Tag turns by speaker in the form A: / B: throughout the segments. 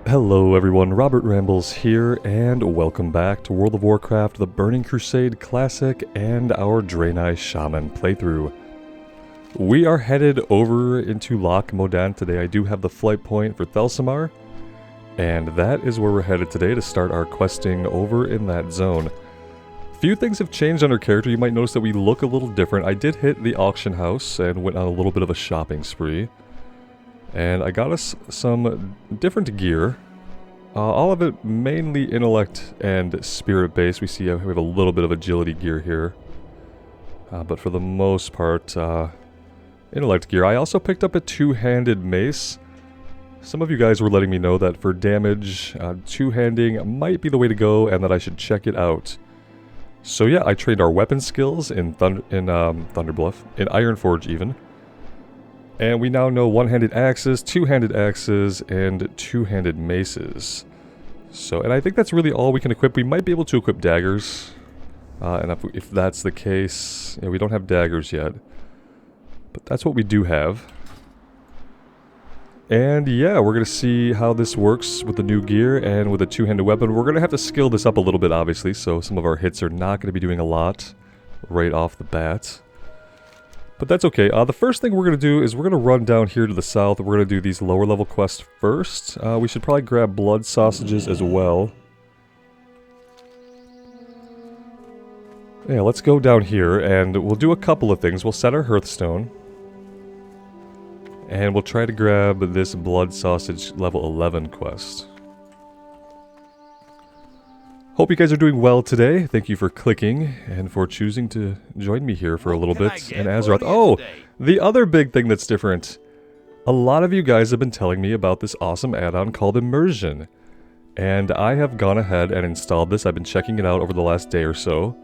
A: Hello everyone, Robert Rambles here, and welcome back to World of Warcraft, the Burning Crusade Classic, and our Draenei Shaman playthrough. We are headed over into Loch, Modan today. I do have the flight point for Thelsamar, and that is where we're headed today to start our questing over in that zone. A few things have changed on our character. You might notice that we look a little different. I did hit the auction house and went on a little bit of a shopping spree. And I got us some different gear. All of it mainly intellect and spirit based. We see we have a little bit of agility gear here. But for the most part, intellect gear. I also picked up a two-handed mace. Some of you guys were letting me know that for damage, two-handing might be the way to go and that I should check it out. So yeah, I trained our weapon skills in Thunderbluff, in Ironforge even. And we now know one-handed axes, two-handed axes, and two-handed maces. So, and I think that's really all we can equip. We might be able to equip daggers. And if that's the case, we don't have daggers yet. But that's what we do have. And yeah, we're going to see how this works with the new gear and with a two-handed weapon. We're going to have to skill this up a little bit, obviously, so some of our hits are not going to be doing a lot right off the bat. But that's okay. The first thing we're going to do is we're going to run down here to the south. We're going to do these lower level quests first. We should probably grab blood sausages as well. Yeah, let's go down here and we'll do a couple of things. We'll set our Hearthstone. And we'll try to grab this blood sausage level 11 quest. Hope you guys are doing well today. Thank you for clicking and for choosing to join me here for a little bit in Azeroth. Oh, the other big thing that's different. A lot of you guys have been telling me about this awesome add-on called Immersion. And I have gone ahead and installed this. I've been checking it out over the last day or so.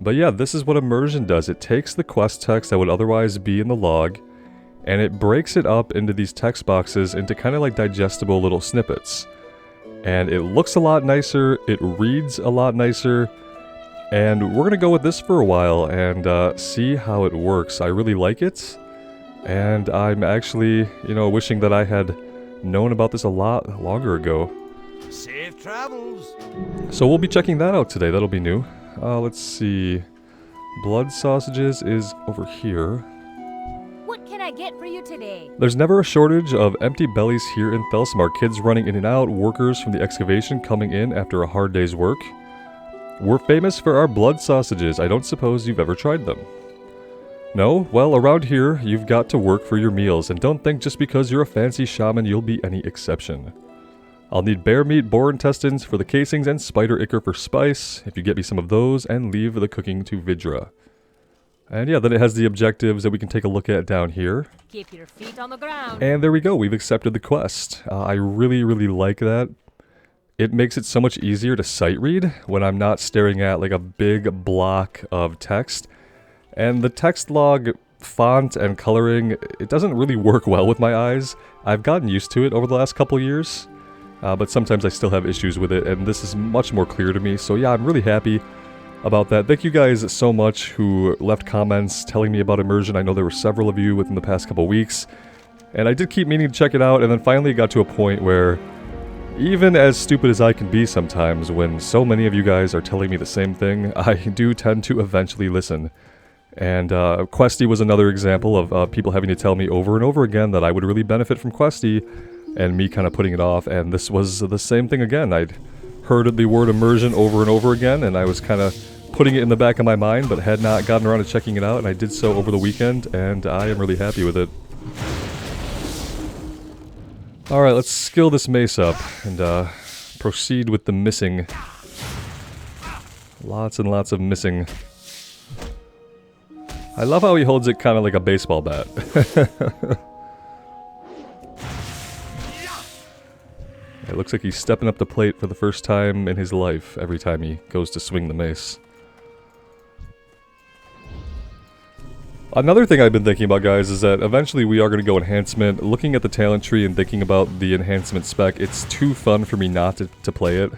A: But yeah, this is what Immersion does. It takes the quest text that would otherwise be in the log, and it breaks it up into these text boxes into kind of like digestible little snippets. And it looks a lot nicer, it reads a lot nicer, and we're going to go with this for a while and see how it works. I really like it, and I'm actually, wishing that I had known about this a lot longer ago.
B: Safe travels!
A: So we'll be checking that out today, that'll be new. Let's see, blood sausages is over here.
C: What can I get for you today?
A: There's never a shortage of empty bellies here in Thelsamar. Kids running in and out, workers from the excavation coming in after a hard day's work. We're famous for our blood sausages. I don't suppose you've ever tried them. No? Well, around here, you've got to work for your meals, and don't think just because you're a fancy shaman you'll be any exception. I'll need bear meat, boar intestines for the casings, and spider ichor for spice, if you get me some of those, and leave the cooking to Vidra. And yeah, then it has the objectives that we can take a look at down here.
C: Keep your feet on the ground.
A: And there we go, we've accepted the quest. I really, really like that. It makes it so much easier to sight read when I'm not staring at like a big block of text. And the text log font and coloring, it doesn't really work well with my eyes. I've gotten used to it over the last couple years, but sometimes I still have issues with it, and this is much more clear to me. So yeah, I'm really happy about that. Thank you guys so much who left comments telling me about Immersion. I know there were several of you within the past couple weeks, and I did keep meaning to check it out, and then finally got to a point where, even as stupid as I can be sometimes, when so many of you guys are telling me the same thing, I do tend to eventually listen. And Questie was another example of people having to tell me over and over again that I would really benefit from Questie, and me kind of putting it off, and this was the same thing again. I'd heard the word Immersion over and over again, and I was kind of putting it in the back of my mind, but had not gotten around to checking it out, and I did so over the weekend, and I am really happy with it. Alright, let's skill this mace up, and proceed with the missing. Lots and lots of missing. I love how he holds it kind of like a baseball bat. It looks like he's stepping up the plate for the first time in his life every time he goes to swing the mace. Another thing I've been thinking about, guys, is that eventually we are going to go enhancement. Looking at the talent tree and thinking about the enhancement spec, it's too fun for me not to play it.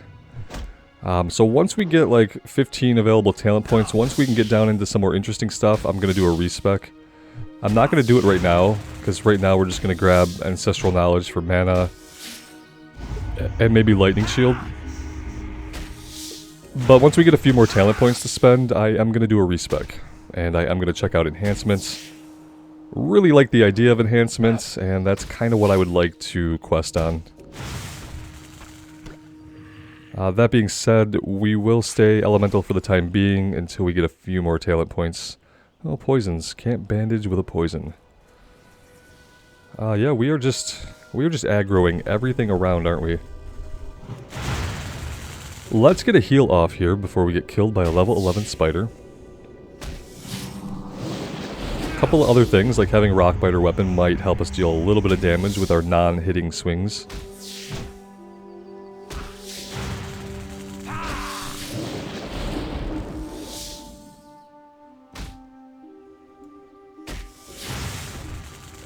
A: So once we get like 15 available talent points, once we can get down into some more interesting stuff, I'm going to do a respec. I'm not going to do it right now, because right now we're just going to grab Ancestral Knowledge for mana. and maybe lightning shield. But once we get a few more talent points to spend, I am going to do a respec. And I am going to check out enhancements. Really like the idea of enhancements, and that's kind of what I would like to quest on. That being said, we will stay elemental for the time being until we get a few more talent points. Oh, poisons. Can't bandage with a poison. Yeah, we are just aggroing everything around, aren't we? Let's get a heal off here before we get killed by a level 11 spider. A couple of other things, like having Rockbiter weapon might help us deal a little bit of damage with our non-hitting swings.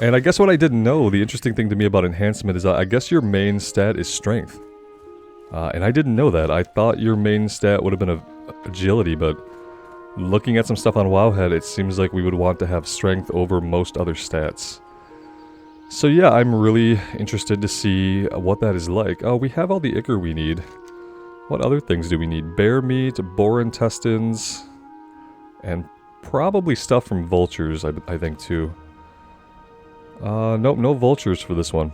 A: And I guess what I didn't know, the interesting thing to me about enhancement is I guess your main stat is strength. And I didn't know that. I thought your main stat would have been agility, but looking at some stuff on Wowhead, it seems like we would want to have strength over most other stats. So yeah, I'm really interested to see what that is like. Oh, we have all the ichor we need. What other things do we need? Bear meat, boar intestines, and probably stuff from vultures, I think too. Nope, no vultures for this one.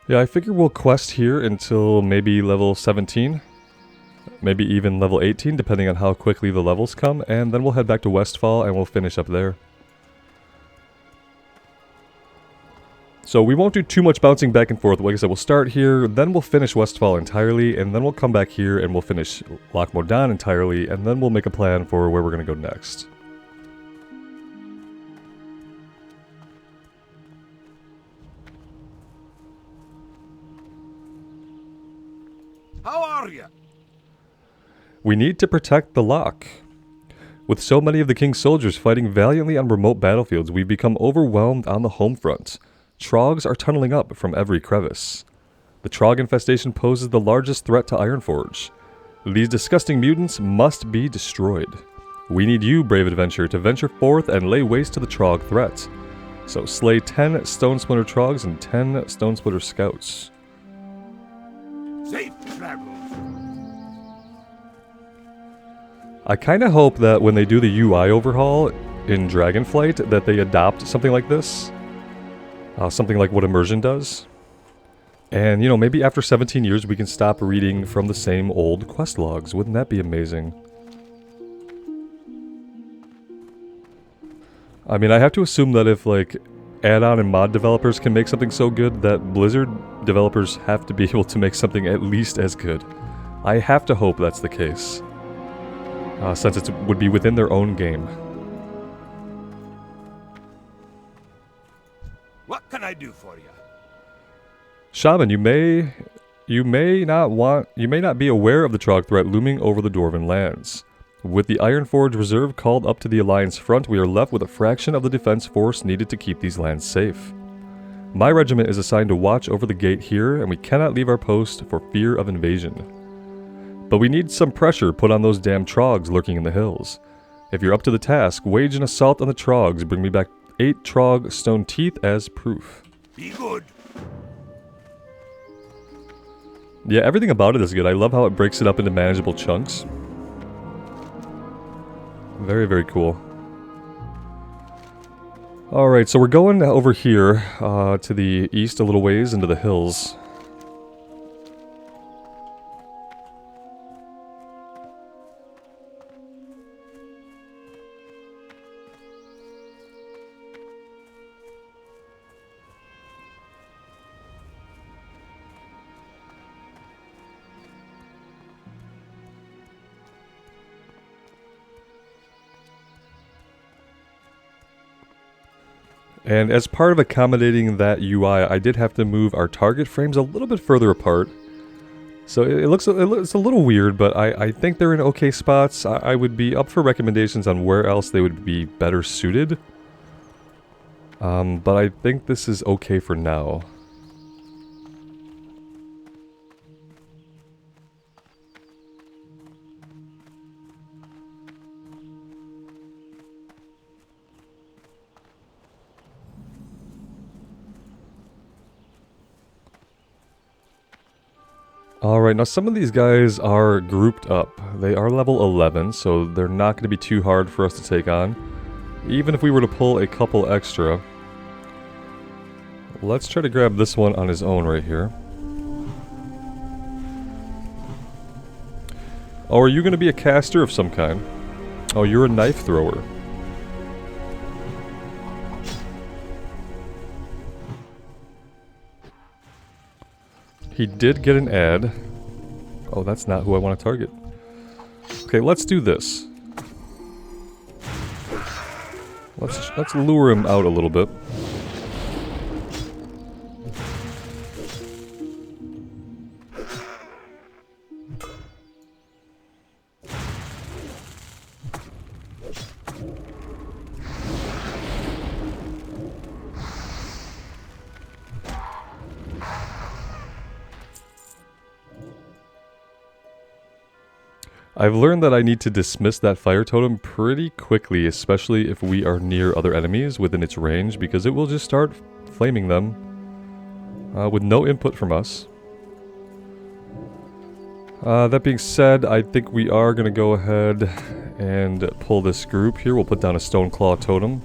A: Yeah, I figure we'll quest here until maybe level 17. Maybe even level 18, depending on how quickly the levels come. And then we'll head back to Westfall and we'll finish up there. So we won't do too much bouncing back and forth. Like I said, we'll start here, then we'll finish Westfall entirely, and then we'll come back here and we'll finish Loch Modan entirely, and then we'll make a plan for where we're going to go next.
B: How are you?
A: We need to protect the Loch. With so many of the King's soldiers fighting valiantly on remote battlefields, we've become overwhelmed on the home front. Troggs are tunneling up from every crevice. The Trogg infestation poses the largest threat to Ironforge. These disgusting mutants must be destroyed. We need you, brave adventurer, to venture forth and lay waste to the Trogg threat. So slay 10 Stone Splinter Troggs and 10 Stone Splitter Scouts.
B: Safe travels.
A: I kind of hope that when they do the UI overhaul in Dragonflight that they adopt something like this. Something like what Immersion does. And, you know, maybe after 17 years we can stop reading from the same old quest logs. Wouldn't that be amazing? I mean, I have to assume that if, like, add-on and mod developers can make something so good, that Blizzard developers have to be able to make something at least as good. I have to hope that's the case. Since it would be within their own game.
B: What can I do for you?
A: Shaman, you may not be aware of the Trogg threat looming over the Dwarven lands. With the Ironforge Reserve called up to the Alliance front, we are left with a fraction of the defense force needed to keep these lands safe. My regiment is assigned to watch over the gate here, and we cannot leave our post for fear of invasion. But we need some pressure put on those damn Troggs lurking in the hills. If you're up to the task, wage an assault on the Troggs. Bring me back 8 Trogg stone teeth as proof.
B: Be good.
A: Yeah, everything about it is good. I love how it breaks it up into manageable chunks. Very, very cool. Alright, so we're going over here to the east a little ways into the hills. And as part of accommodating that UI, I did have to move our target frames a little bit further apart. So it's a little weird, but I think they're in okay spots. I would be up for recommendations on where else they would be better suited. But I think this is okay for now. Alright, now some of these guys are grouped up. They are level 11, so they're not going to be too hard for us to take on. Even if we were to pull a couple extra. Let's try to grab this one on his own right here. Oh, are you going to be a caster of some kind? Oh, you're a knife thrower. He did get an ad. Oh, that's not who I want to target. Okay, let's do this. Let's lure him out a little bit. I've learned that I need to dismiss that fire totem pretty quickly, especially if we are near other enemies within its range, because it will just start flaming them with no input from us. That being said, I think we are going to go ahead and pull this group here. We'll put down a stone claw totem.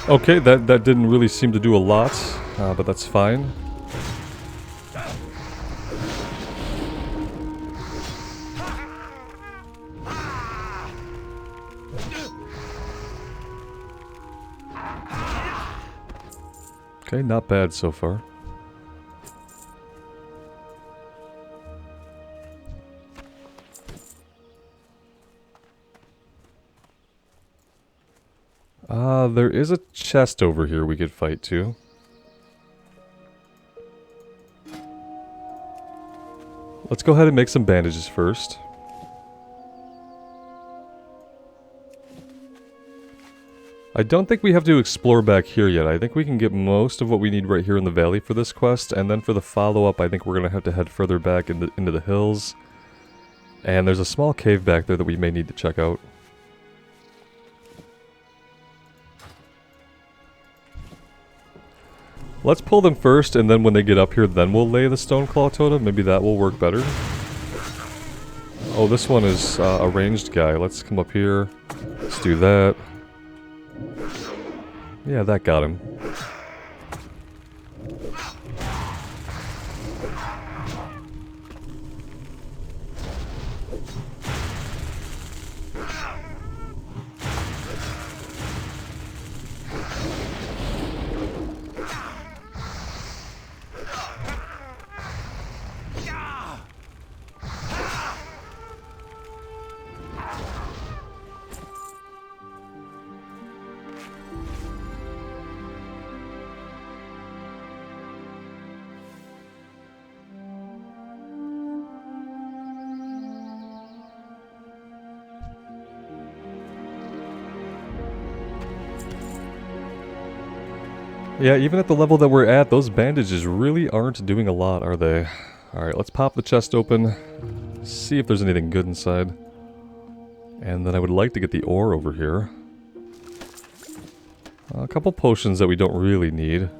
A: Okay, that didn't really seem to do a lot, but that's fine. Okay, not bad so far. There is a chest over here we could fight to. Let's go ahead and make some bandages first. I don't think we have to explore back here yet. I think we can get most of what we need right here in the valley for this quest, and then for the follow-up I think we're going to have to head further back into the hills. And there's a small cave back there that we may need to check out. Let's pull them first, and then when they get up here, then we'll lay the stone claw totem. Maybe that will work better. Oh, this one is a ranged guy. Let's come up here. Let's do that. Yeah, that got him. Yeah, even at the level that we're at, those bandages really aren't doing a lot, are they? Alright, let's pop the chest open, see if there's anything good inside. And then I would like to get the ore over here. A couple potions that we don't really need.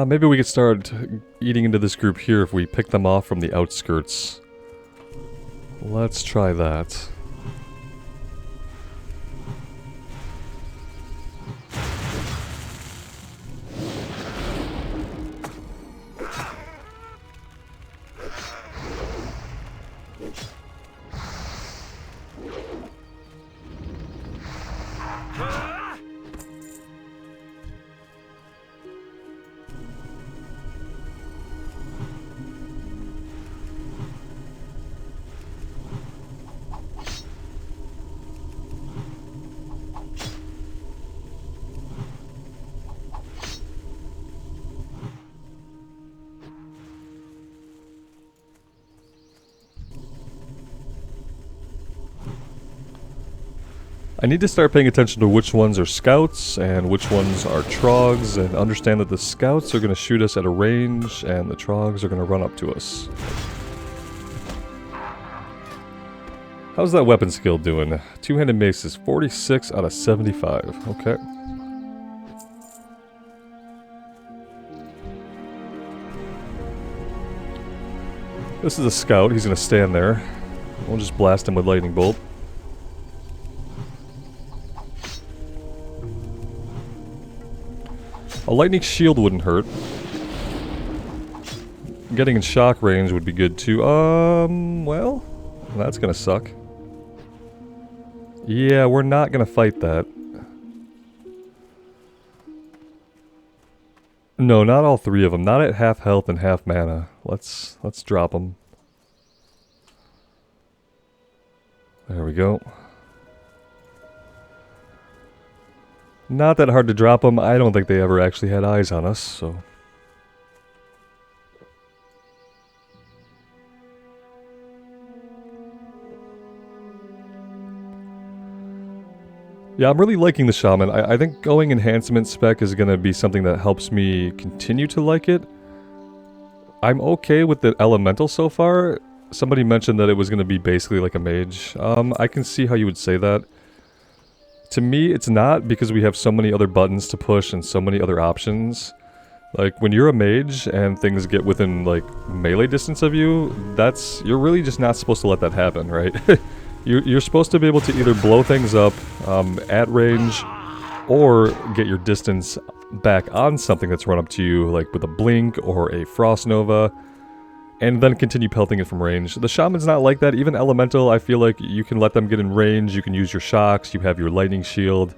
A: Maybe we could start eating into this group here if we pick them off from the outskirts. Let's try that. I need to start paying attention to which ones are scouts and which ones are troggs, and understand that the scouts are going to shoot us at a range and the troggs are going to run up to us. How's that weapon skill doing? Two-handed mace is 46 out of 75. Okay. This is a scout. He's going to stand there. We'll just blast him with lightning bolt. A lightning shield wouldn't hurt. Getting in shock range would be good too. Well, that's gonna suck. Yeah, we're not gonna fight that. No, not all three of them. Not at half health and half mana. Let's drop them. There we go. Not that hard to drop them. I don't think they ever actually had eyes on us, so... Yeah, I'm really liking the Shaman. I think going enhancement spec is going to be something that helps me continue to like it. I'm okay with the elemental so far. Somebody mentioned that it was going to be basically like a mage. I can see how you would say that. To me, it's not, because we have so many other buttons to push and so many other options. Like, when you're a mage and things get within, like, melee distance of you, you're really just not supposed to let that happen, right? You're supposed to be able to either blow things up at range, or get your distance back on something that's run up to you, like with a blink or a frost nova, and then continue pelting it from range. The Shaman's not like that. Even elemental, I feel like you can let them get in range, you can use your shocks, you have your lightning shield,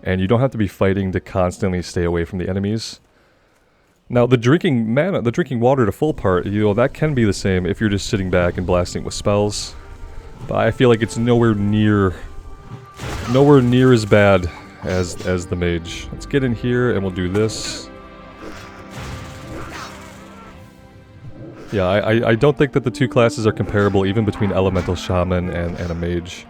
A: and you don't have to be fighting to constantly stay away from the enemies. Now, the drinking water to full part, that can be the same if you're just sitting back and blasting with spells. But I feel like it's nowhere near as bad as the mage. Let's get in here and we'll do this. Yeah, I don't think that the two classes are comparable, even between elemental shaman and a mage.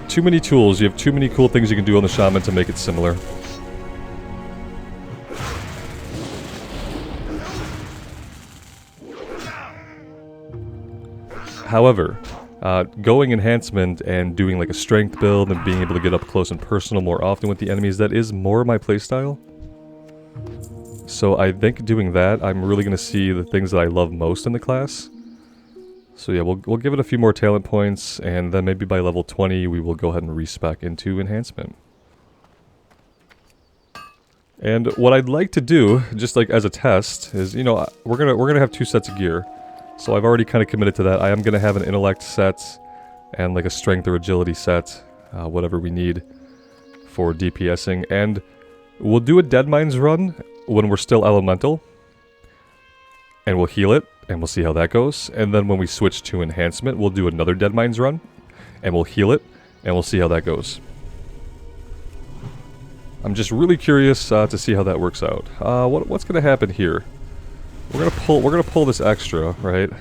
A: Too many tools. You have too many cool things you can do on the shaman to make it similar. However, going enhancement and doing like a strength build and being able to get up close and personal more often with the enemies, that is more my playstyle. So I think doing that, I'm really going to see the things that I love most in the class. So yeah, we'll give it a few more talent points, and then maybe by level 20 we will go ahead and respec into enhancement. And what I'd like to do, just like as a test, is, we're gonna have 2 sets of gear. So I've already kind of committed to that. I am going to have an intellect set and like a strength or agility set, whatever we need for DPSing. And we'll do a Dead Mines run when we're still elemental. And we'll heal it, and we'll see how that goes. And then when we switch to enhancement, we'll do another Dead Mines run. And we'll heal it, and we'll see how that goes. I'm just really curious to see how that works out. What's going to happen here? We're gonna pull this extra, right?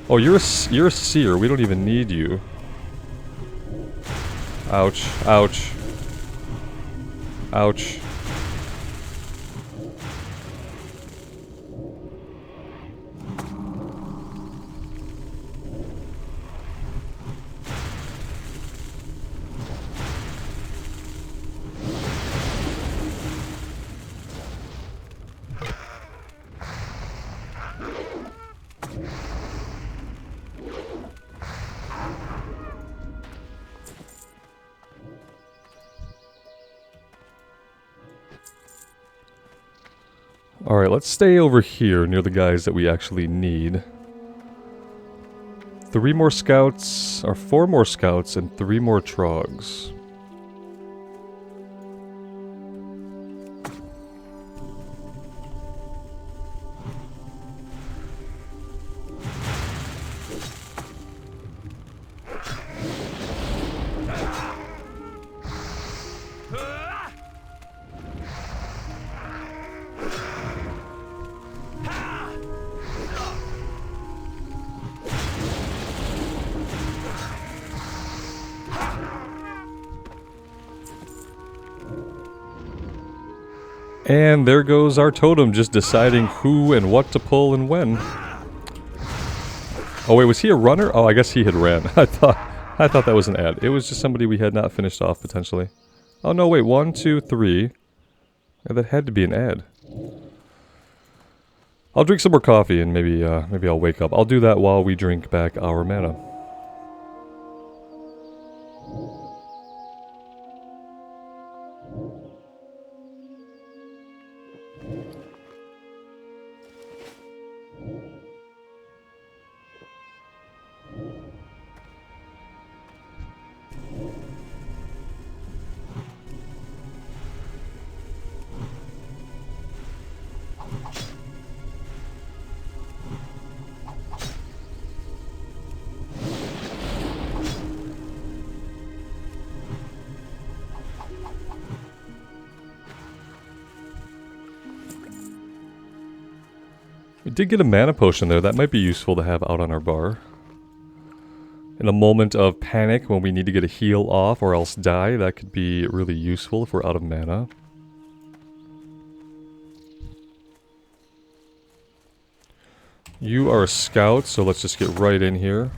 A: Oh, you're a seer. We don't even need you. Ouch! Ouch! Ouch! Alright, let's stay over here near the guys that we actually need. 3 more scouts, or 4 more scouts, and 3 more troggs. And there goes our totem, just deciding who and what to pull and when. Oh wait, was he a runner? Oh, I guess he had ran. I thought that was an ad. It was just somebody we had not finished off, potentially. Oh no, wait, 1, 2, 3. Yeah, that had to be an ad. I'll drink some more coffee and maybe I'll wake up. I'll do that while we drink back our mana. We did get a mana potion there. That might be useful to have out on our bar. In a moment of panic when we need to get a heal off or else die, that could be really useful if we're out of mana. You are a scout, so let's just get right in here.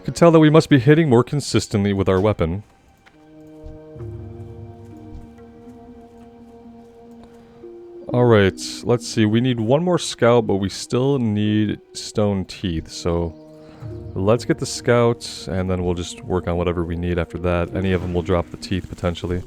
A: Could tell that we must be hitting more consistently with our weapon. Alright, let's see. We need one more scout, but we still need stone teeth, so let's get the scouts, and then we'll just work on whatever we need after that. Any of them will drop the teeth, potentially.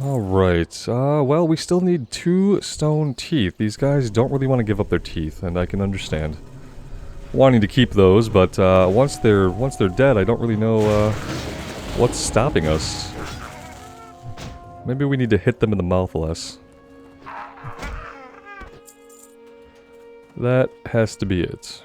A: Alright, well, we still need 2 stone teeth. These guys don't really want to give up their teeth, and I can understand wanting to keep those, but once they're dead, I don't really know what's stopping us. Maybe we need to hit them in the mouth less. That has to be it.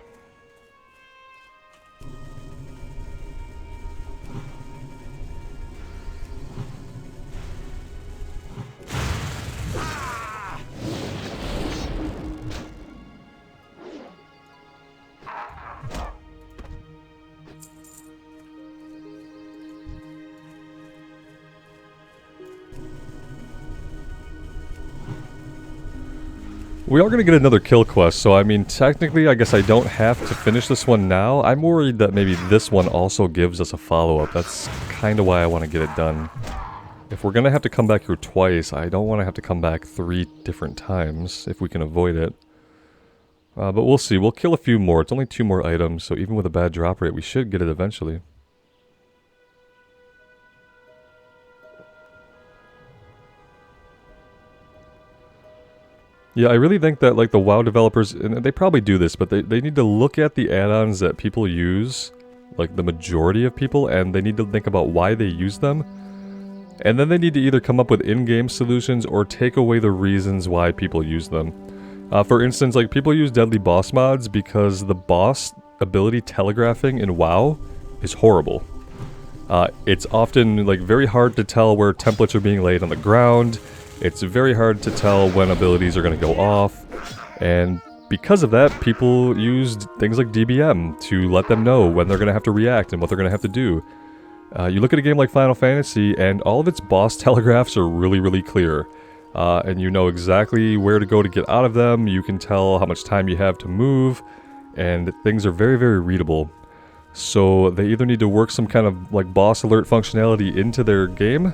A: We are going to get another kill quest, so I mean, technically, I guess I don't have to finish this one now. I'm worried that maybe this one also gives us a follow-up. That's kind of why I want to get it done. If we're going to have to come back here twice, I don't want to have to come back 3 different times, if we can avoid it. But we'll see. We'll kill a few more. It's only 2 more items, so even with a bad drop rate, we should get it eventually. Yeah, I really think that, like, the WoW developers, and they probably do this, but they need to look at the add-ons that people use, like the majority of people, and they need to think about why they use them. And then they need to either come up with in-game solutions or take away the reasons why people use them. For instance, like, people use deadly boss mods because the boss ability telegraphing in WoW is horrible. It's often, like, very hard to tell where templates are being laid on the ground. It's very hard to tell when abilities are going to go off, and because of that, people used things like DBM to let them know when they're going to have to react and what they're going to have to do. You look at a game like Final Fantasy, and all of its boss telegraphs are really, really clear. And you know exactly where to go to get out of them, you can tell how much time you have to move, and things are very, very readable. So they either need to work some kind of, like, boss alert functionality into their game,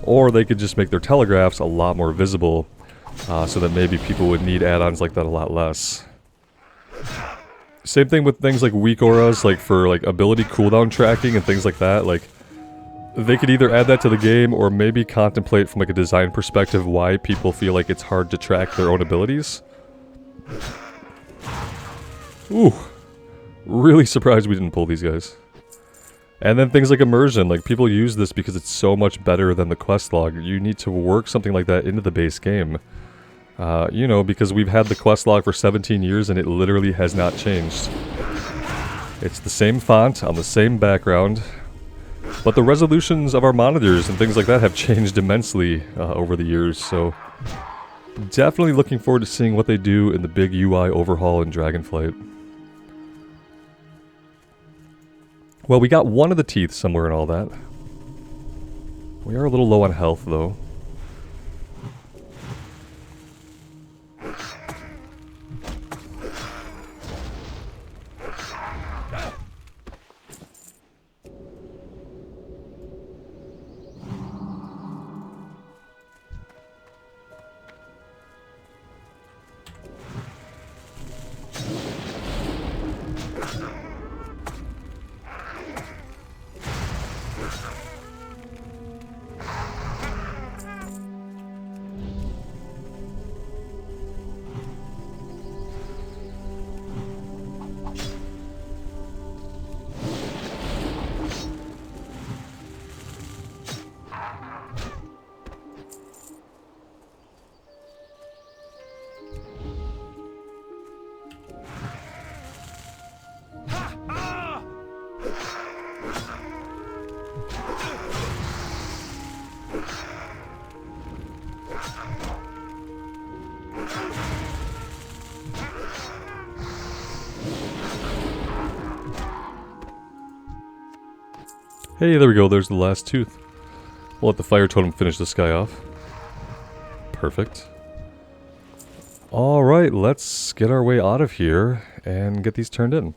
A: or they could just make their telegraphs a lot more visible, so that maybe people would need add-ons like that a lot less. Same thing with things like weak auras, like for like ability cooldown tracking and things like that. Like, they could either add that to the game, or maybe contemplate from like a design perspective why people feel like it's hard to track their own abilities. Ooh, really surprised we didn't pull these guys. And then things like Immersion, like, people use this because it's so much better than the quest log. You need to work something like that into the base game. You know, because we've had the quest log for 17 years and it literally has not changed. It's the same font on the same background, but the resolutions of our monitors and things like that have changed immensely over the years, so definitely looking forward to seeing what they do in the big UI overhaul in Dragonflight. Well, we got one of the teeth somewhere and all that. We are a little low on health, though. Hey, there we go, there's the last tooth. We'll let the fire totem finish this guy off. Perfect. Alright, let's get our way out of here and get these turned in.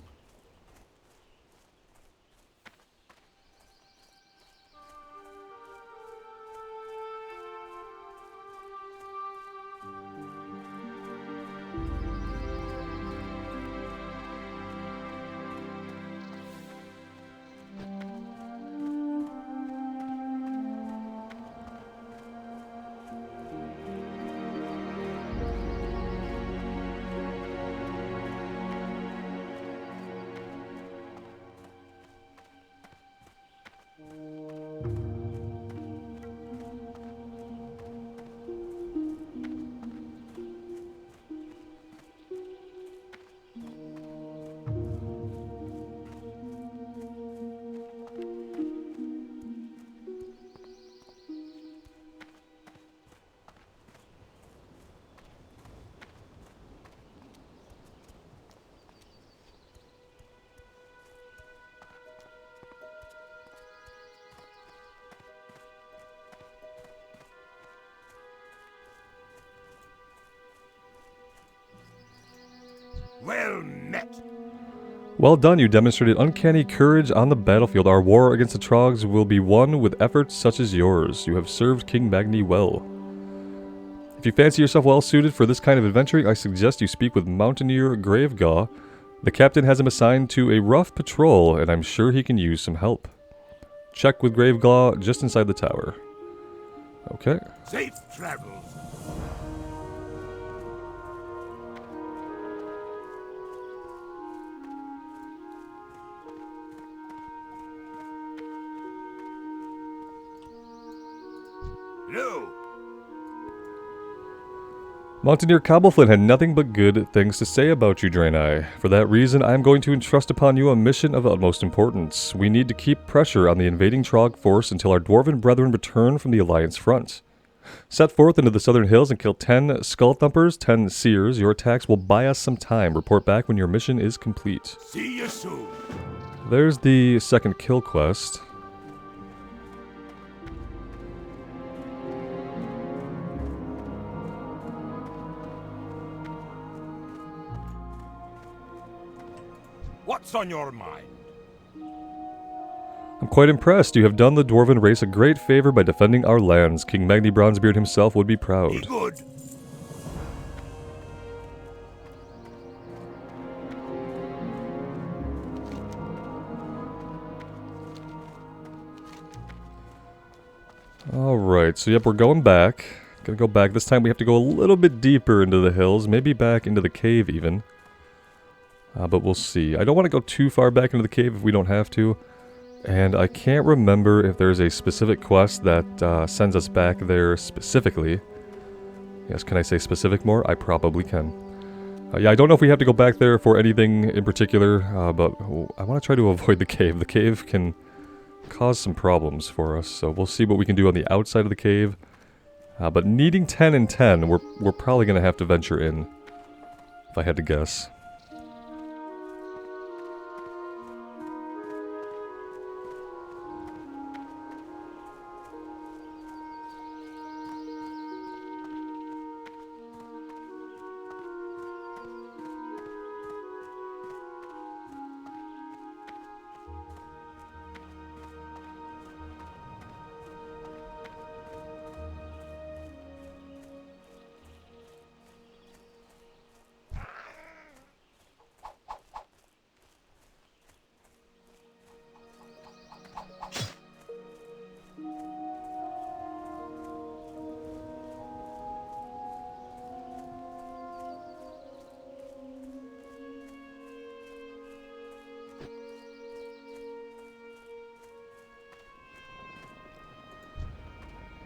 B: Well met.
A: Well done, you demonstrated uncanny courage on the battlefield. Our war against the troggs will be won with efforts such as yours. You have served King Magni well. If you fancy yourself well suited for this kind of adventuring, I suggest you speak with Mountaineer Gravegaw. The captain has him assigned to a rough patrol, and I'm sure he can use some help. Check with Gravegaw just inside the tower. Okay.
B: Safe travels. Hello.
A: Mountaineer Cobbleflint had nothing but good things to say about you, Draenei. For that reason, I am going to entrust upon you a mission of utmost importance. We need to keep pressure on the invading Trogg force until our dwarven brethren return from the Alliance front. Set forth into the southern hills and kill 10 Skull Thumpers, 10 Seers. Your attacks will buy us some time. Report back when your mission is complete.
B: See you soon.
A: There's the second kill quest.
B: What's on your mind?
A: I'm quite impressed. You have done the dwarven race a great favor by defending our lands. King Magni Bronzebeard himself would be proud.
B: Be good.
A: Alright, so yep, we're going back. Gonna go back. This time we have to go a little bit deeper into the hills. Maybe back into the cave even. But we'll see. I don't want to go too far back into the cave if we don't have to. And I can't remember if there's a specific quest that sends us back there specifically. Yes, can I say specific more? I probably can. Yeah, I don't know if we have to go back there for anything in particular, but I want to try to avoid the cave. The cave can cause some problems for us, so we'll see what we can do on the outside of the cave. But needing 10 and 10, we're probably going to have to venture in, if I had to guess.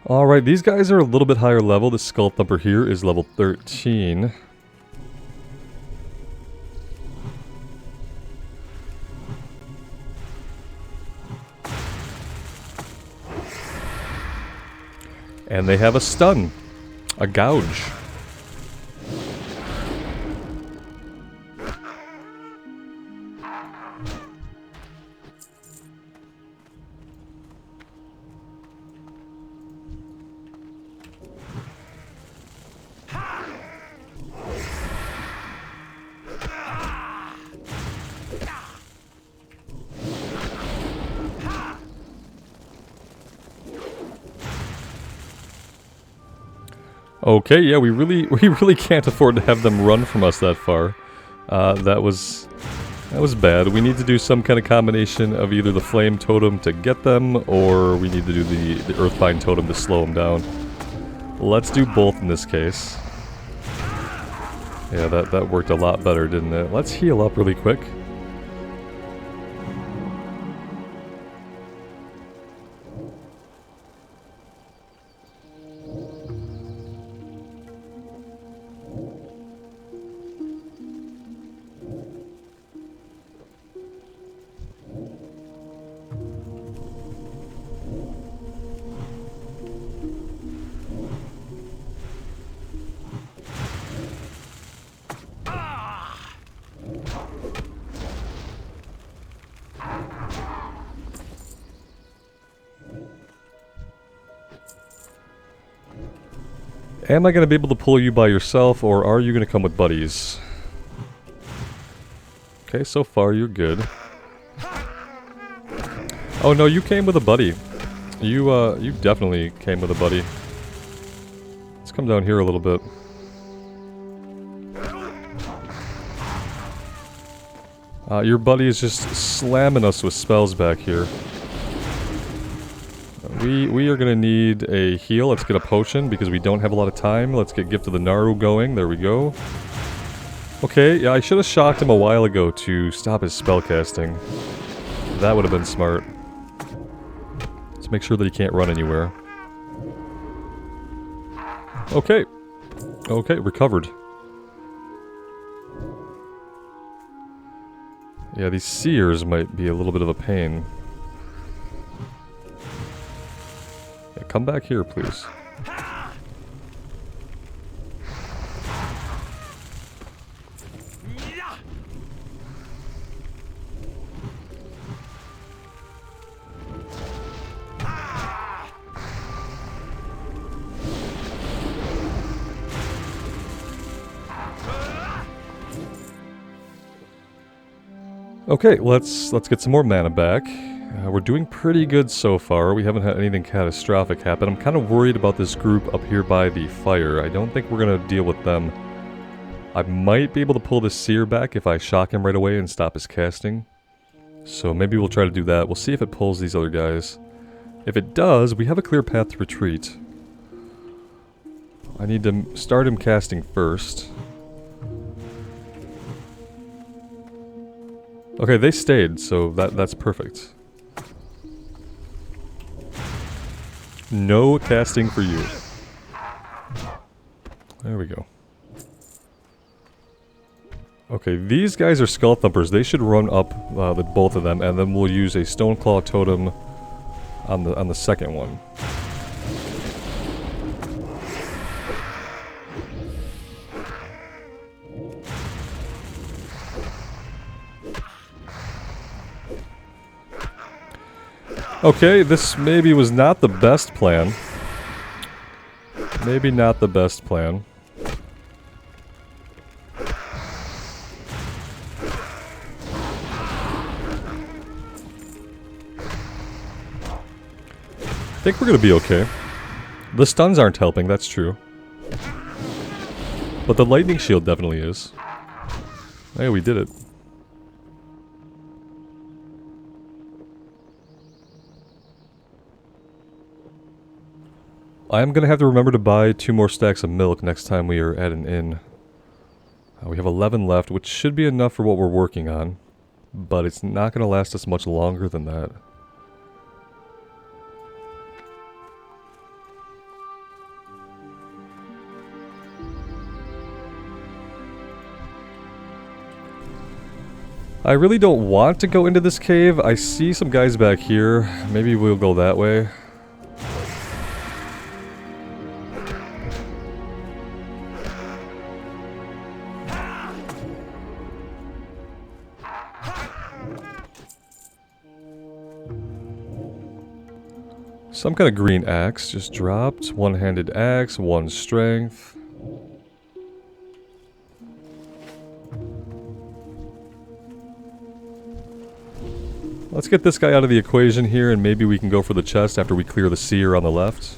A: Alright, these guys are a little bit higher level. The Skull Thumper here is level 13. And they have a stun. A gouge. Okay, yeah, we really can't afford to have them run from us that far. That was bad. We need to do some kind of combination of either the Flame Totem to get them, or we need to do the Earthbind Totem to slow them down. Let's do both in this case. Yeah, that worked a lot better, didn't it? Let's heal up really quick. Am I going to be able to pull you by yourself, or are you going to come with buddies? Okay, so far you're good. Oh no, you came with a buddy. You definitely came with a buddy. Let's come down here a little bit. Your buddy is just slamming us with spells back here. We are gonna need a heal. Let's get a potion because we don't have a lot of time. Let's get Gift of the Naru going. There we go. Okay, yeah, I should have shocked him a while ago to stop his spellcasting. That would have been smart. Let's make sure that he can't run anywhere. Okay. Okay, recovered. Yeah, these seers might be a little bit of a pain. Yeah, come back here, please. Okay, let's get some more mana back. We're doing pretty good so far. We haven't had anything catastrophic happen. I'm kind of worried about this group up here by the fire. I don't think we're going to deal with them. I might be able to pull this seer back if I shock him right away and stop his casting. So maybe we'll try to do that. We'll see if it pulls these other guys. If it does, we have a clear path to retreat. I need to start him casting first. Okay, they stayed, so that's perfect. No casting for you. There we go. Okay, these guys are skull thumpers. They should run up with both of them, and then we'll use a Stoneclaw totem on the second one. Okay, this maybe was not the best plan. Maybe not the best plan. I think we're gonna be okay. The stuns aren't helping, that's true. But the lightning shield definitely is. Hey, we did it. I am going to have to remember to buy 2 more stacks of milk next time we are at an inn. We have 11 left, which should be enough for what we're working on. But it's not going to last us much longer than that. I really don't want to go into this cave. I see some guys back here. Maybe we'll go that way. Some kind of green axe just dropped. One-handed axe, 1 strength. Let's get this guy out of the equation here, and maybe we can go for the chest after we clear the seer on the left.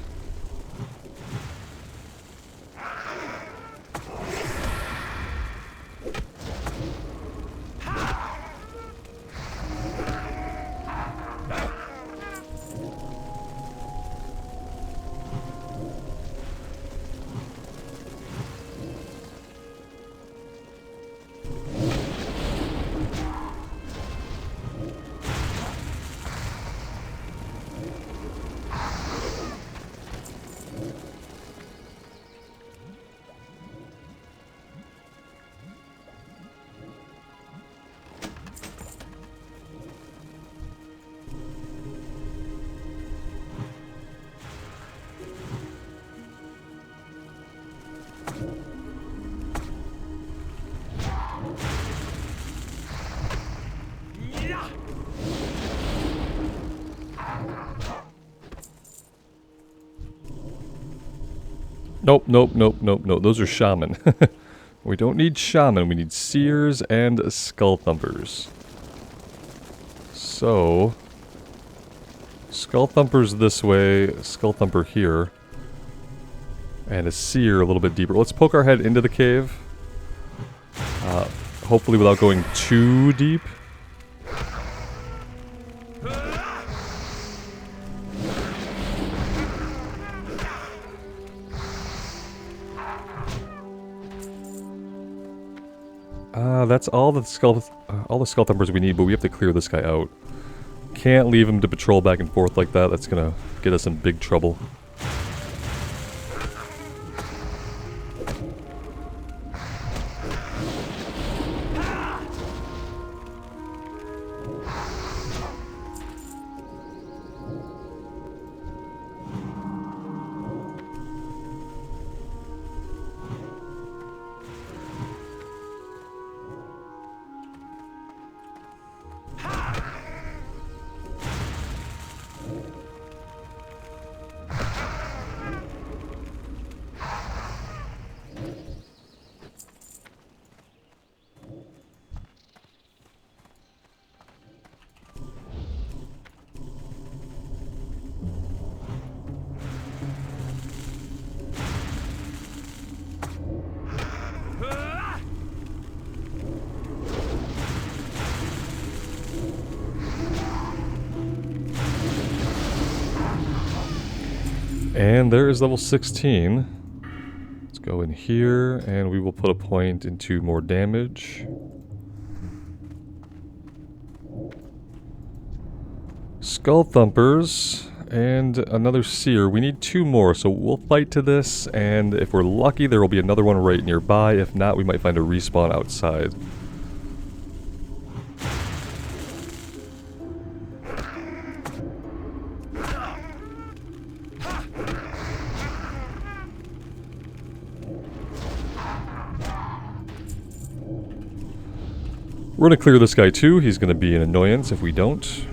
A: Nope. Those are Shaman. We don't need Shaman, we need Seers and Skull Thumpers. So... Skull Thumper's this way, Skull Thumper here. And a Seer a little bit deeper. Let's poke our head into the cave. Hopefully without going too deep. That's all the skull thumpers we need, but we have to clear this guy out. Can't leave him to patrol back and forth like that. That's gonna get us in big trouble. And there is level 16. Let's go in here, and we will put a point into more damage. Skull Thumpers, and another Seer. We need 2 more, so we'll fight to this, and if we're lucky, there will be another one right nearby. If not, we might find a respawn outside. We're going to clear this guy too. He's going to be an annoyance if we don't.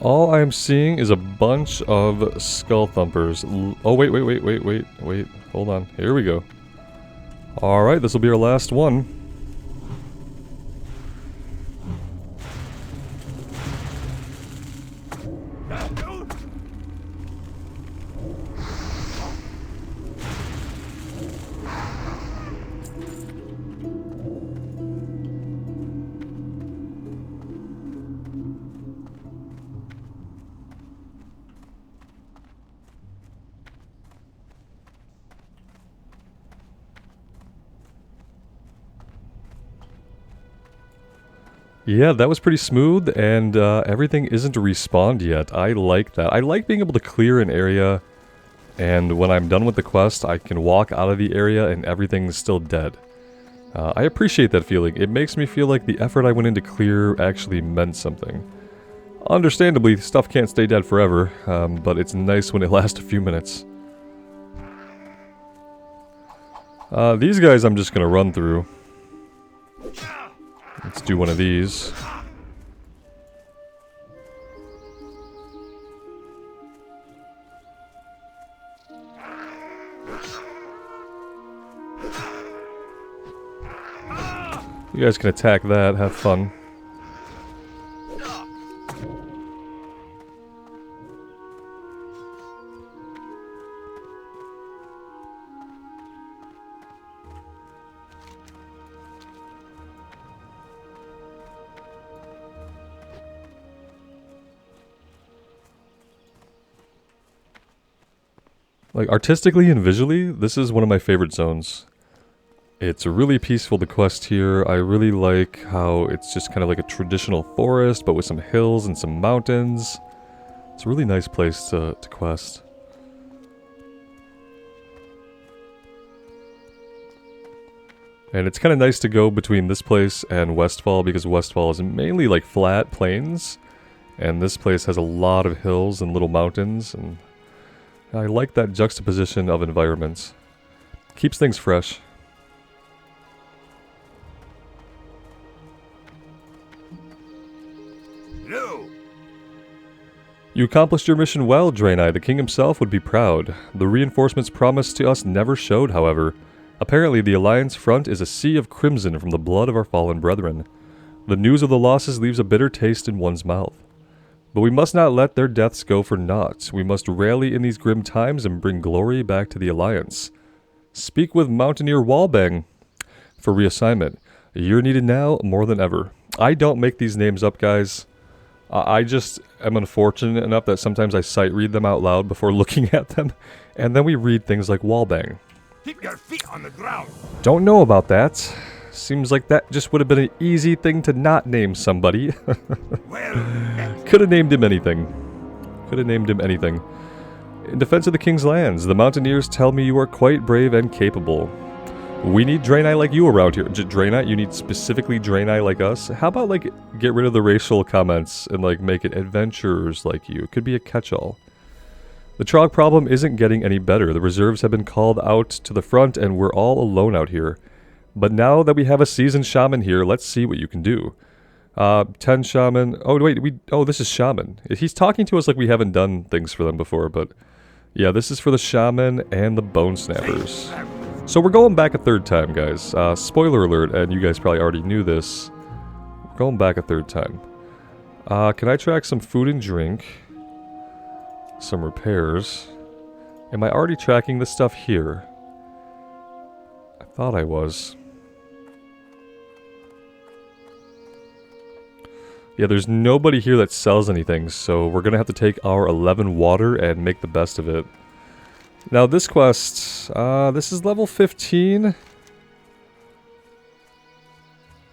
A: All I'm seeing is a bunch of Skull Thumpers. Oh, wait. Hold on. Here we go. Alright, this will be our last one. Yeah, that was pretty smooth, and everything isn't respawned yet. I like that. I like being able to clear an area, and when I'm done with the quest, I can walk out of the area and everything's still dead. I appreciate that feeling. It makes me feel like the effort I went in to clear actually meant something. Understandably, stuff can't stay dead forever, but it's nice when it lasts a few minutes. These guys I'm just gonna run through. Let's do one of these. You guys can attack that, have fun. Like, artistically and visually, this is one of my favorite zones. It's really peaceful, the quest here. I really like how it's just kind of like a traditional forest, but with some hills and some mountains. It's a really nice place to quest. And it's kind of nice to go between this place and Westfall, because Westfall is mainly like flat plains. And this place has a lot of hills and little mountains. And I like that juxtaposition of environments. Keeps things fresh.
B: No.
A: You accomplished your mission well, Draenei. The king himself would be proud. The reinforcements promised to us never showed, however. Apparently, the Alliance front is a sea of crimson from the blood of our fallen brethren. The news of the losses leaves a bitter taste in one's mouth. But we must not let their deaths go for naught. We must rally in these grim times and bring glory back to the Alliance. Speak with Mountaineer Wallbang for reassignment. You're needed now more than ever. I don't make these names up, guys. I just am unfortunate enough that sometimes I sight read them out loud before looking at them, and then we read things like Wallbang.
B: Keep your feet on the ground.
A: Don't know about that. Seems like that just would have been an easy thing to not name somebody.
B: Well,
A: Could have named him anything. Could have named him anything. In defense of the king's lands, the Mountaineers tell me you are quite brave and capable. We need Draenei like you around here. Draenei? You need specifically Draenei like us? How about, like, get rid of the racial comments and, like, make it adventurers like you? It could be a catch-all. The Trogg problem isn't getting any better. The reserves have been called out to the front and we're all alone out here. But now that we have a seasoned Shaman here, let's see what you can do. 10 Shaman. Oh, wait, this is Shaman. He's talking to us like we haven't done things for them before, but... yeah, this is for the Shaman and the Bone Snappers. So we're going back a third time, guys. Spoiler alert, and you guys probably already knew this. We're going back a third time. Can I track some food and drink? Some repairs. Am I already tracking this stuff here? I thought I was. Yeah, there's nobody here that sells anything, so we're gonna have to take our 11 water and make the best of it. Now this quest, this is level 15.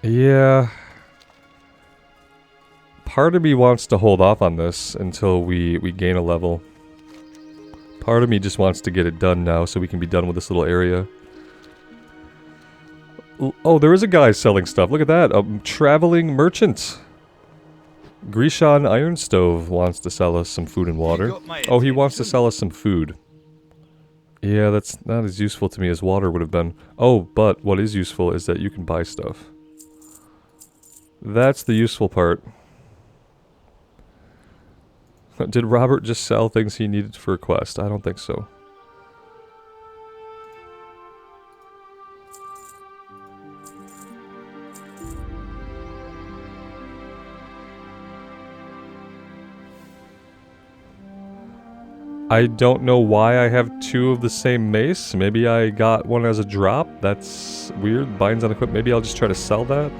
A: Yeah. Part of me wants to hold off on this until we gain a level. Part of me just wants to get it done now so we can be done with this little area. Oh, there is a guy selling stuff. Look at that. A traveling merchant. Grishan Ironstove wants to sell us some food and water. Oh, he wants to sell us some food. Yeah, that's not as useful to me as water would have been. Oh, but what is useful is that you can buy stuff. That's the useful part. Did Robert just sell things he needed for a quest? I don't think so. I don't know why I have two of the same mace. Maybe I got one as a drop. That's weird. Binds on equip. Maybe I'll just try to sell that.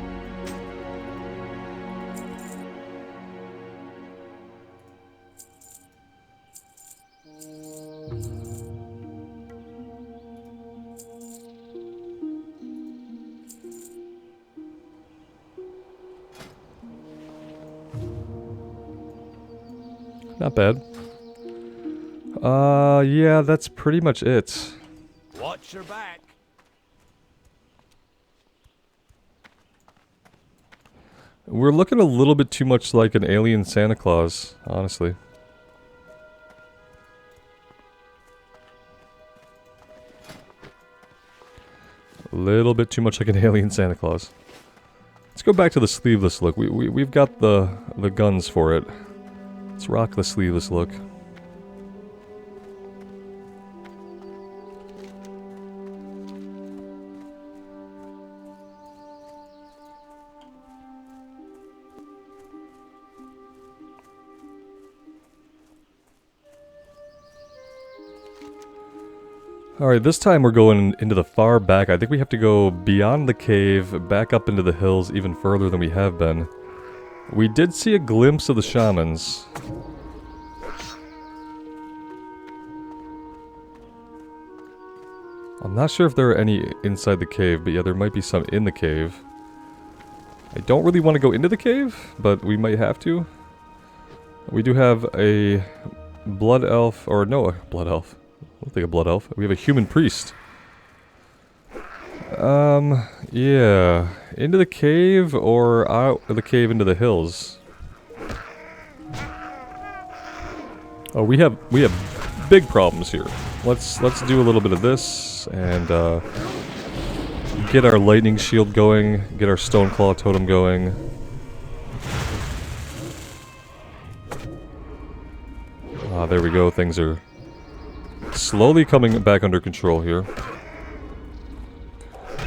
A: Not bad. Yeah, that's pretty much it.
B: watch your back.
A: We're looking a little bit too much like an alien Santa Claus, honestly. A little bit too much like an alien Santa Claus. Let's go back to the sleeveless look. We've got the guns for it. Let's rock the sleeveless look. Alright, this time we're going into the far back. I think we have to go beyond the cave, back up into the hills even further than we have been. We did see a glimpse of the shamans. I'm not sure if there are any inside the cave, but yeah, there might be some in the cave. I don't really want to go into the cave, but we might have to. We do have a blood elf, or no, a blood elf. I don't think a blood elf. We have a human priest. Yeah. Into the cave or out of the cave into the hills? Oh, we have big problems here. Let's do a little bit of this and get our lightning shield going, get our stone claw totem going. Ah, there we go. Things are slowly coming back under control here.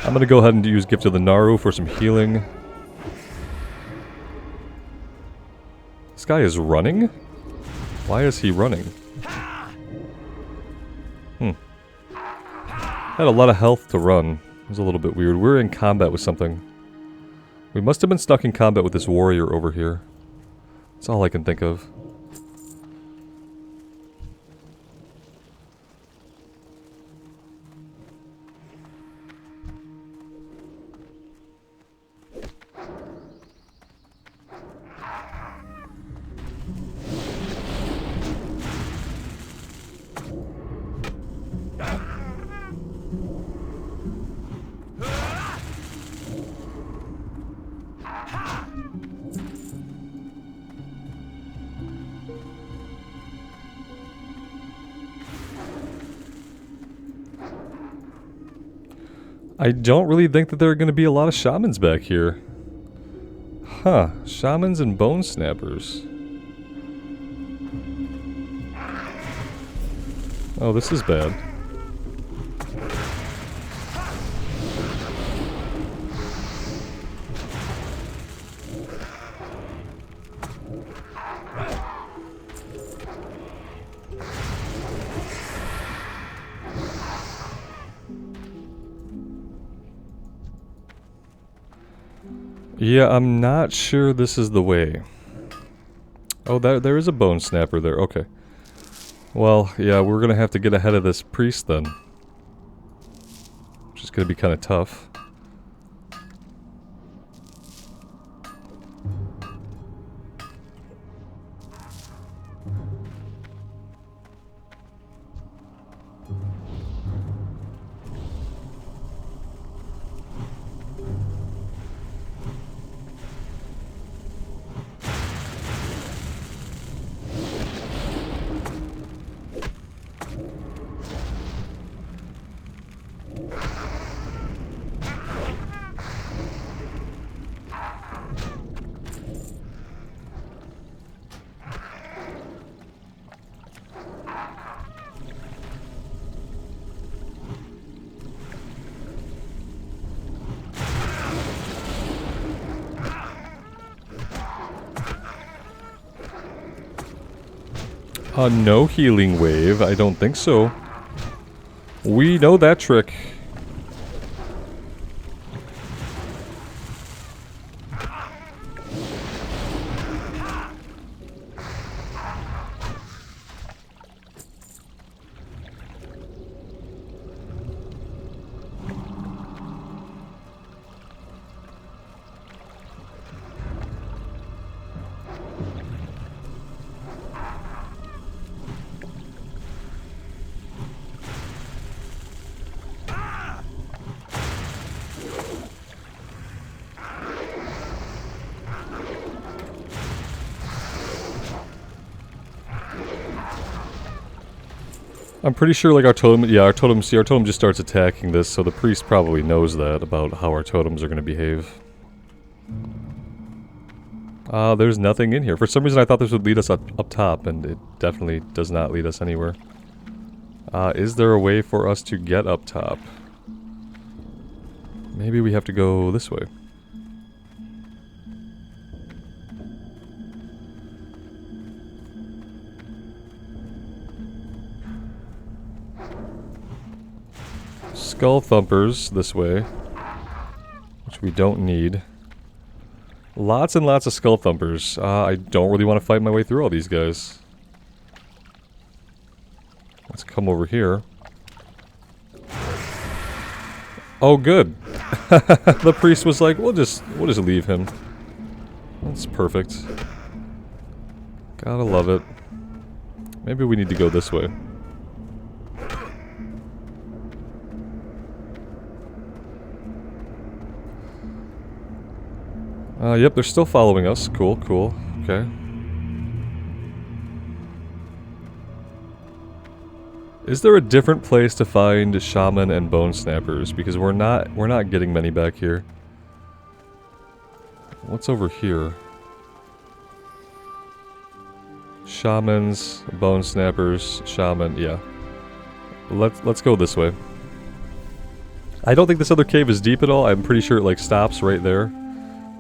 A: I'm gonna go ahead and use Gift of the Naru for some healing. This guy is running? Why is he running? Had a lot of health to run. It was a little bit weird. We're in combat with something. We must have been stuck in combat with this warrior over here. That's all I can think of. I don't really think that there are going to be a lot of shamans back here. Huh. Shamans and bone snappers. Oh, this is bad. Yeah, I'm not sure this is the way. Oh, there is a bone snapper there. Okay. Well, yeah, we're gonna have to get ahead of this priest then. Which is gonna be kind of tough. No healing wave. I don't think so. We know that trick. I'm pretty sure, like, our totem, yeah, our totem just starts attacking this, so the priest probably knows that, about how our totems are going to behave. There's nothing in here. For some reason I thought this would lead us up top, and it definitely does not lead us anywhere. Is there a way for us to get up top? Maybe we have to go this way. Skull thumpers this way, which we don't need. Lots and lots of skull thumpers. I don't really want to fight my way through all these guys. Let's come over here. Oh, good. The priest was like, we'll just leave him. That's perfect. Gotta love it. Maybe we need to go this way. Yep, they're still following us. Cool, cool. Okay. Is there a different place to find Shaman and Bone Snappers? Because we're not getting many back here. What's over here? Shamans, Bone Snappers, Shaman, yeah. Let's go this way. I don't think this other cave is deep at all. I'm pretty sure it like stops right there.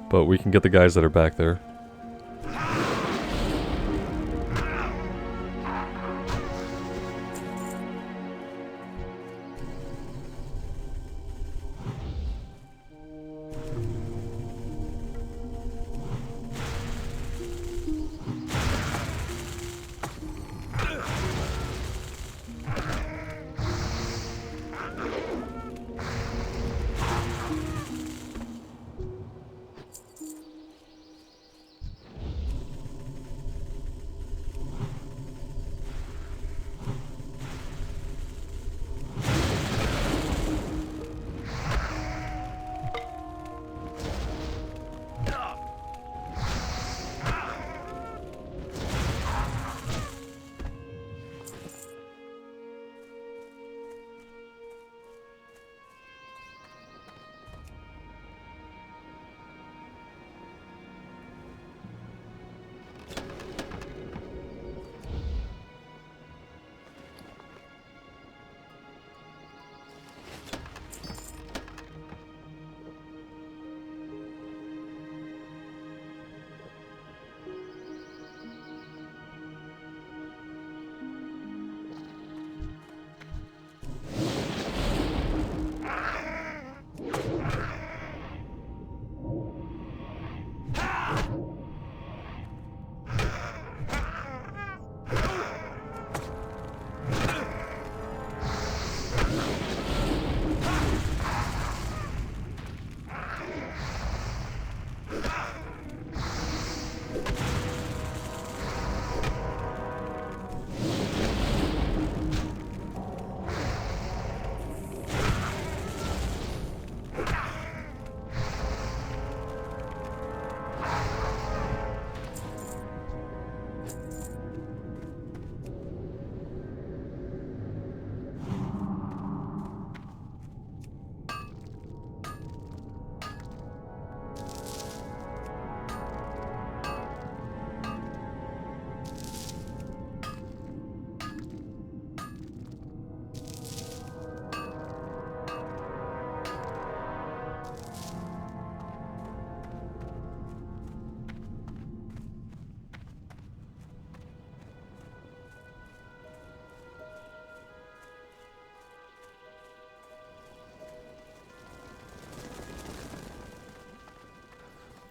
A: But we can get the guys that are back there.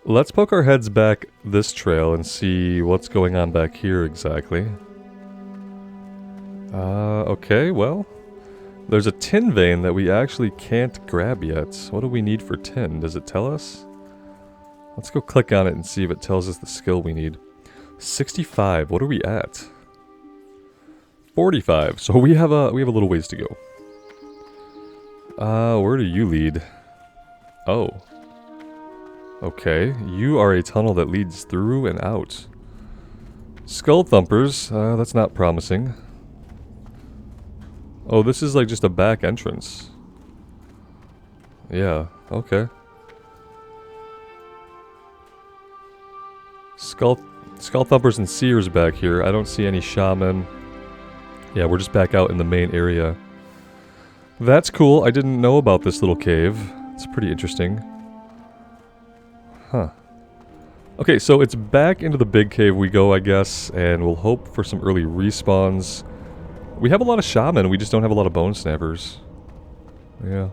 A: Let's poke our heads back this trail and see what's going on back here exactly. Okay, well, there's a tin vein that we actually can't grab yet. What do we need for tin? Does it tell us? Let's go click on it and see if it tells us the skill we need. 65, what are we at? 45, so we have a little ways to go. Where do you lead? Oh. Okay, you are a tunnel that leads through and out. Skull Thumpers, that's not promising. Oh, this is like just a back entrance. Yeah, okay. Skull Thumpers and Seers back here. I don't see any Shaman. Yeah, we're just back out in the main area. That's cool. I didn't know about this little cave. It's pretty interesting. Huh. Okay, so it's back into the big cave we go, I guess, and we'll hope for some early respawns. We have a lot of Shaman, we just don't have a lot of Bone Snappers. Yeah.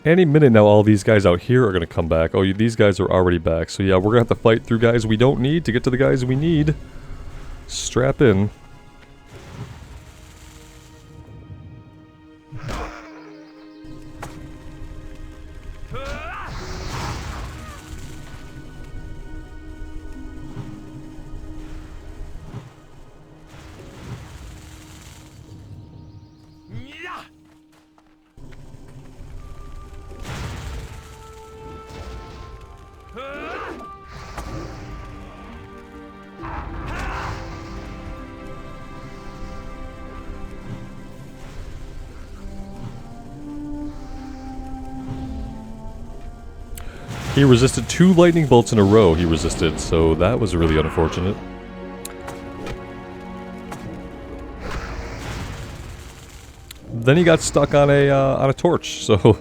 A: Any minute now, all these guys out here are going to come back. Oh, these guys are already back. So yeah, we're going to have to fight through guys we don't need to get to the guys we need. Strap in. He resisted 2 lightning bolts in a row, he resisted, so that was really unfortunate. Then he got stuck on a torch, so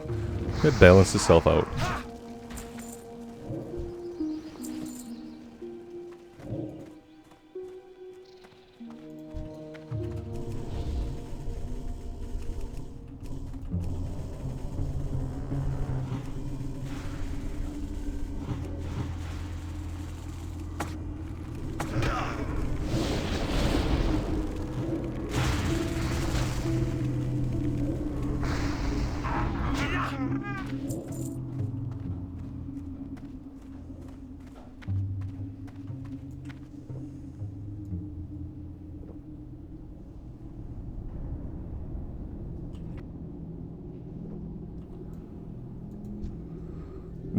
A: it balanced itself out.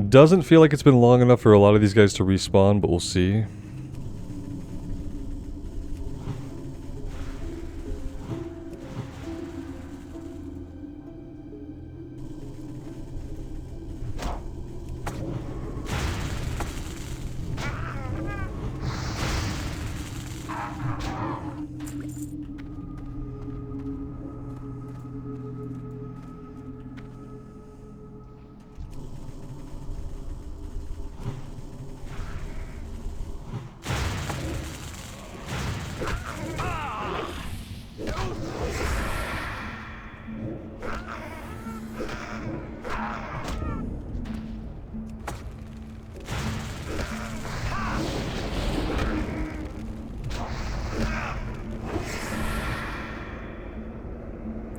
A: Doesn't feel like it's been long enough for a lot of these guys to respawn, but we'll see.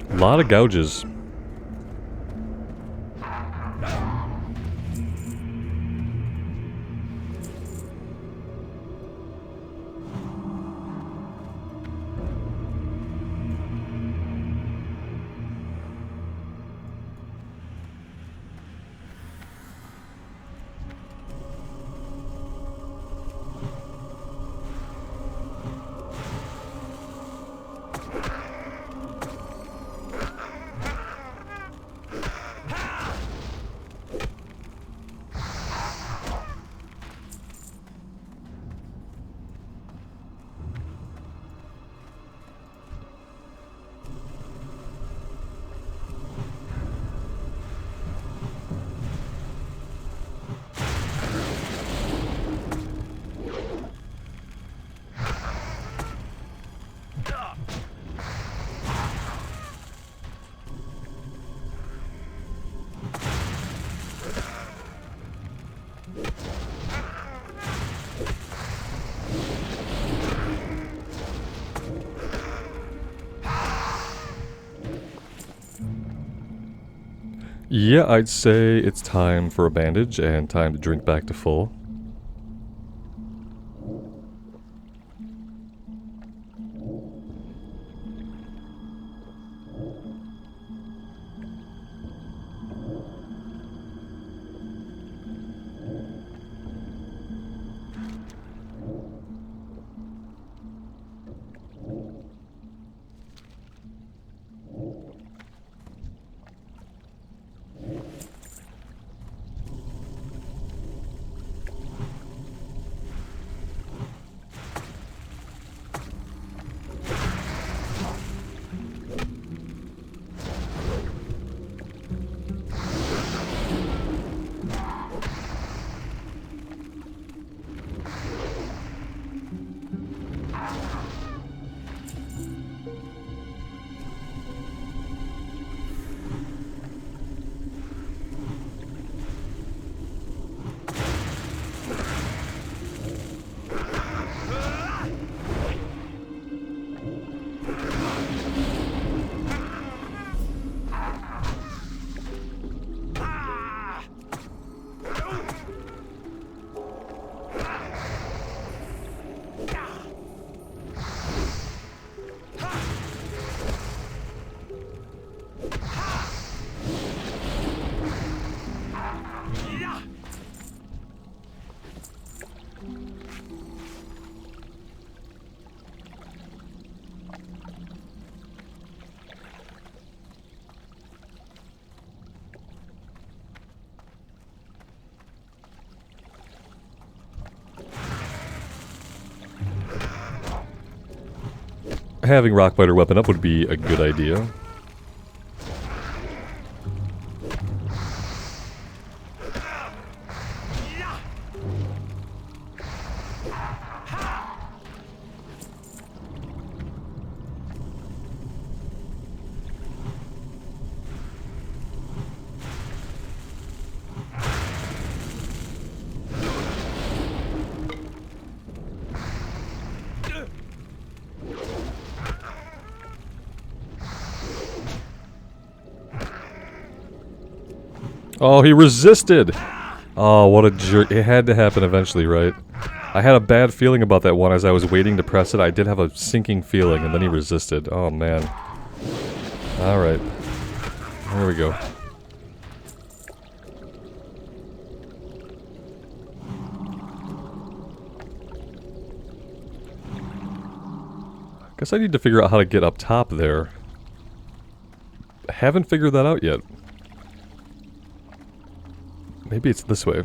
A: A lot of gouges. Yeah, I'd say it's time for a bandage and time to drink back to full. having Rockbiter weapon up would be a good idea. Oh, he resisted! Oh, what a jerk. It had to happen eventually, right? I had a bad feeling about that one as I was waiting to press it. I did have a sinking feeling, and then he resisted. Oh, man. Alright. There we go. Guess I need to figure out how to get up top there. I haven't figured that out yet. Maybe it's this way.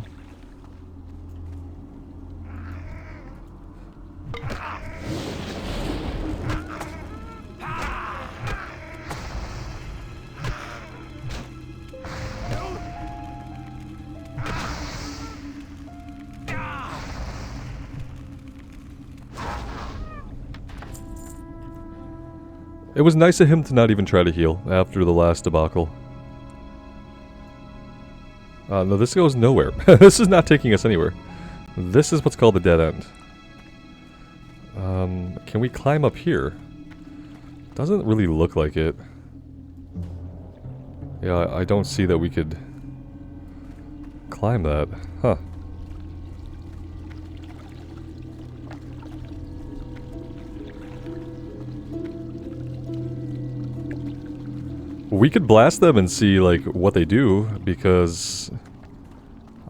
A: It was nice of him to not even try to heal after the last debacle. No, this goes nowhere. This is not taking us anywhere. This is what's called the dead end. Can we climb up here? Doesn't really look like it. Yeah, I don't see that we could climb that. Huh. We could blast them and see, like, what they do, because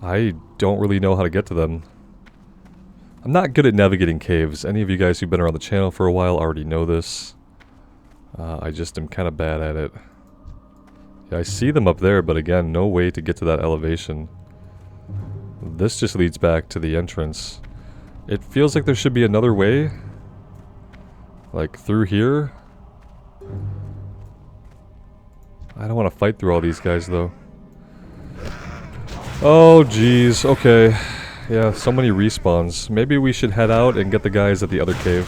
A: I don't really know how to get to them. I'm not good at navigating caves. Any of you guys who've been around the channel for a while already know this. I just am kind of bad at it. Yeah, I see them up there, but again, no way to get to that elevation. This just leads back to the entrance. It feels like there should be another way. Like, through here. I don't want to fight through all these guys, though. Oh, jeez. Okay. Yeah, so many respawns. Maybe we should head out and get the guys at the other cave.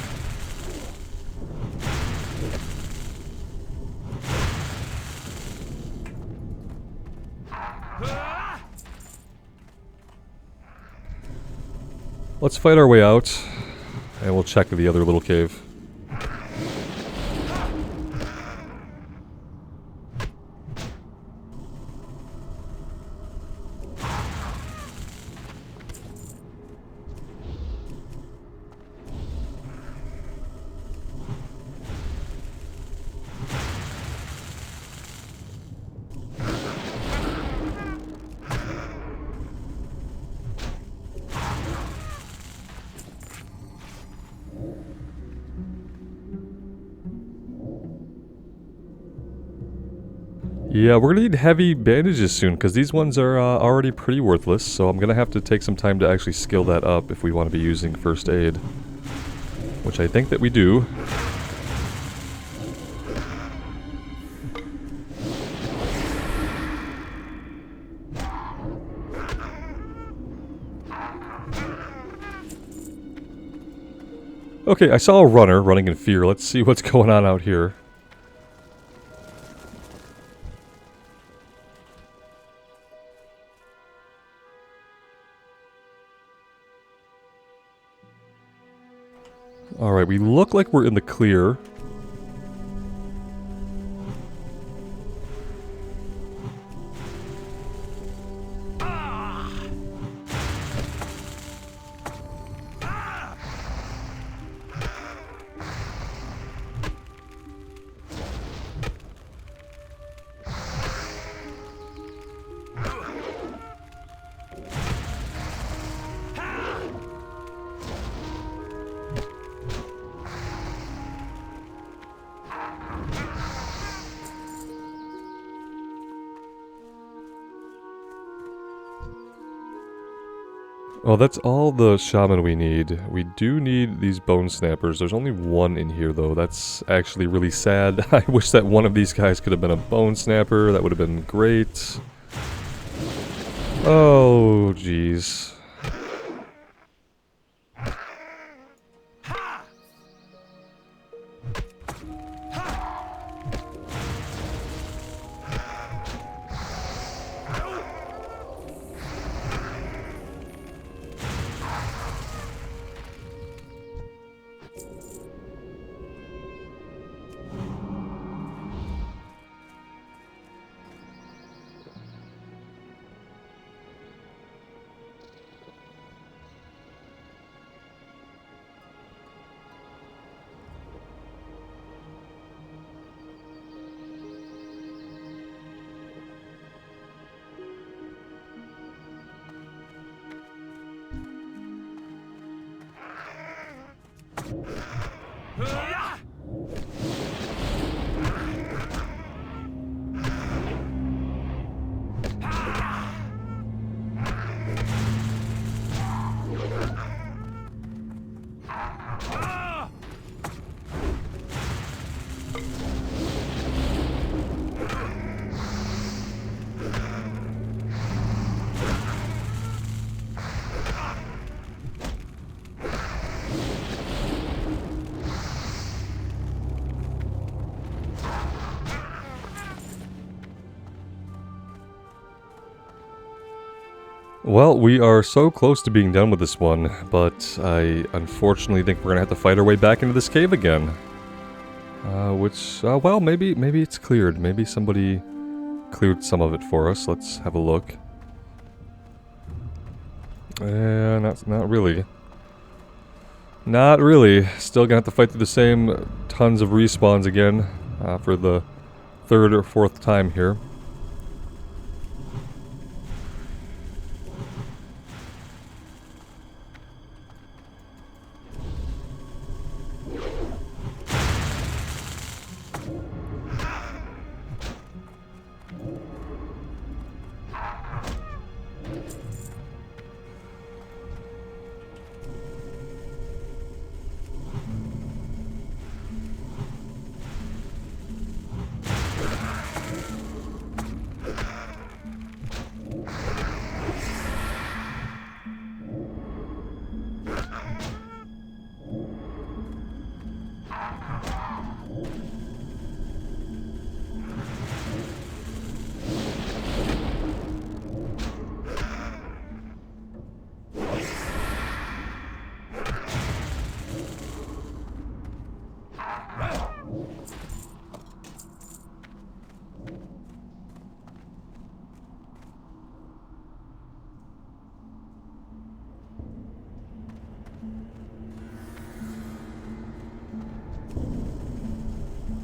A: Let's fight our way out, and we'll check the other little cave. Yeah, we're gonna need heavy bandages soon, because these ones are already pretty worthless, so I'm gonna have to take some time to actually skill that up if we want to be using first aid. Which I think that we do. Okay, I saw a runner running in fear. Let's see what's going on out here. Alright, we look like we're in the clear. Well, that's all the shaman we need. We do need these bone snappers. There's only one in here, though. That's actually really sad. I wish that one of these guys could have been a bone snapper. That would have been great. Oh, jeez. Well, we are so close to being done with this one, but I unfortunately think we're gonna have to fight our way back into this cave again. Well, maybe it's cleared. Maybe somebody cleared some of it for us. Let's have a look. Not really. Not really. Still gonna have to fight through the same tons of respawns again, for the third or fourth time here.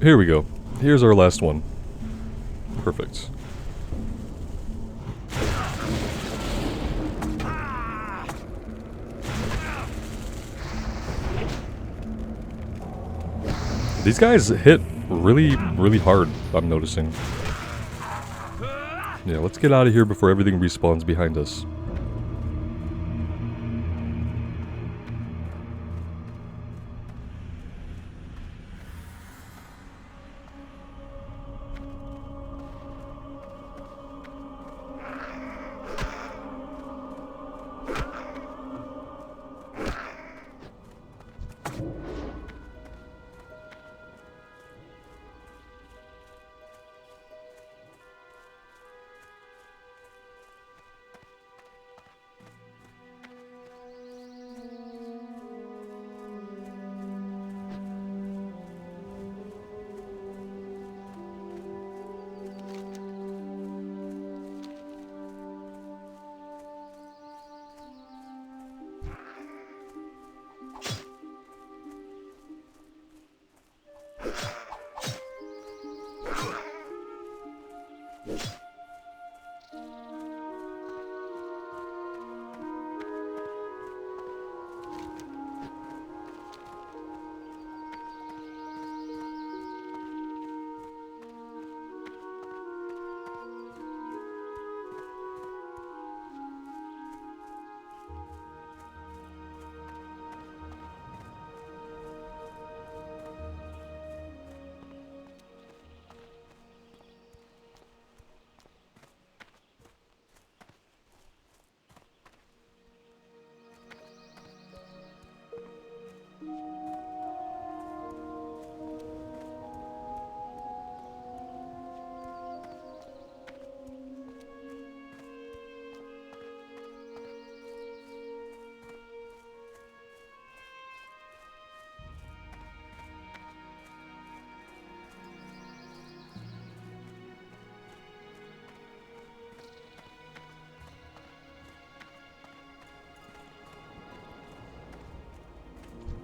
A: Here we go. Here's our last one. Perfect. These guys hit really, really hard, I'm noticing. Yeah, let's get out of here before everything respawns behind us.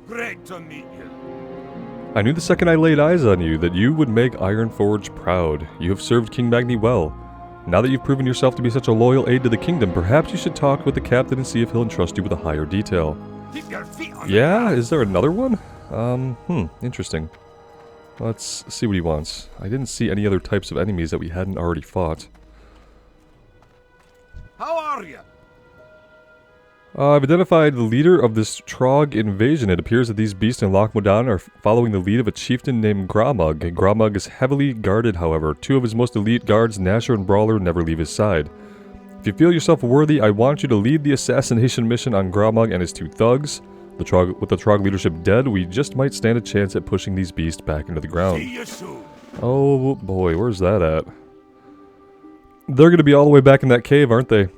B: Great to meet you.
A: I knew the second I laid eyes on you that you would make Ironforge proud. You have served King Magni well. Now that you've proven yourself to be such a loyal aide to the kingdom, perhaps you should talk with the captain and see if he'll entrust you with a higher detail.
B: Keep your feet on the
A: Yeah,
B: ground.
A: is there another one? Interesting. Let's see what he wants. I didn't see any other types of enemies that we hadn't already fought.
B: How are you?
A: I've identified the leader of this trogg invasion. It appears that these beasts in Loch Modan are following the lead of a chieftain named Gromug. Gromug is heavily guarded, however. Two of his most elite guards, Nasher and Brawler, never leave his side. If you feel yourself worthy, I want you to lead the assassination mission on Gromug and his two thugs. With the trogg leadership dead, we just might stand a chance at pushing these beasts back into the ground.
B: See you soon.
A: Oh boy, where's that at? They're going to be all the way back in that cave, aren't they?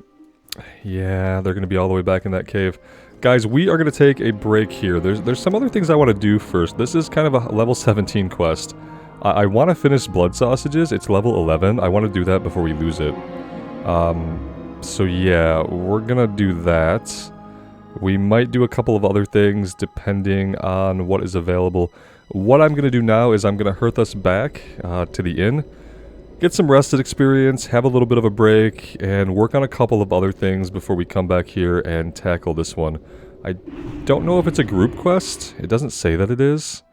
A: Yeah, they're going to be all the way back in that cave. Guys, we are going to take a break here. There's some other things I want to do first. This is kind of a level 17 quest. I want to finish Blood Sausages. It's level 11. I want to do that before we lose it. So yeah, we're going to do that. We might do a couple of other things depending on what is available. What I'm going to do now is I'm going to hurth us back to the inn. Get some rested experience, have a little bit of a break, and work on a couple of other things before we come back here and tackle this one. I don't know if it's a group quest. It doesn't say that it is.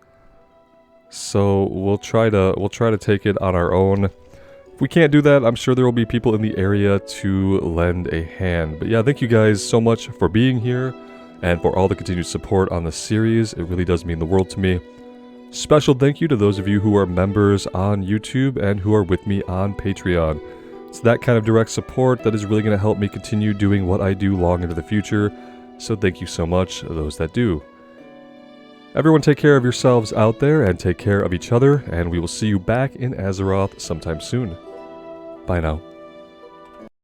A: So we'll try to take it on our own. If we can't do that, I'm sure there will be people in the area to lend a hand. But yeah, thank you guys so much for being here and for all the continued support on the series. It really does mean the world to me. Special thank you to those of you who are members on YouTube and who are with me on Patreon. It's that kind of direct support that is really going to help me continue doing what I do long into the future. So thank you so much, those that do. Everyone take care of yourselves out there and take care of each other, and we will see you back in Azeroth sometime soon. Bye now.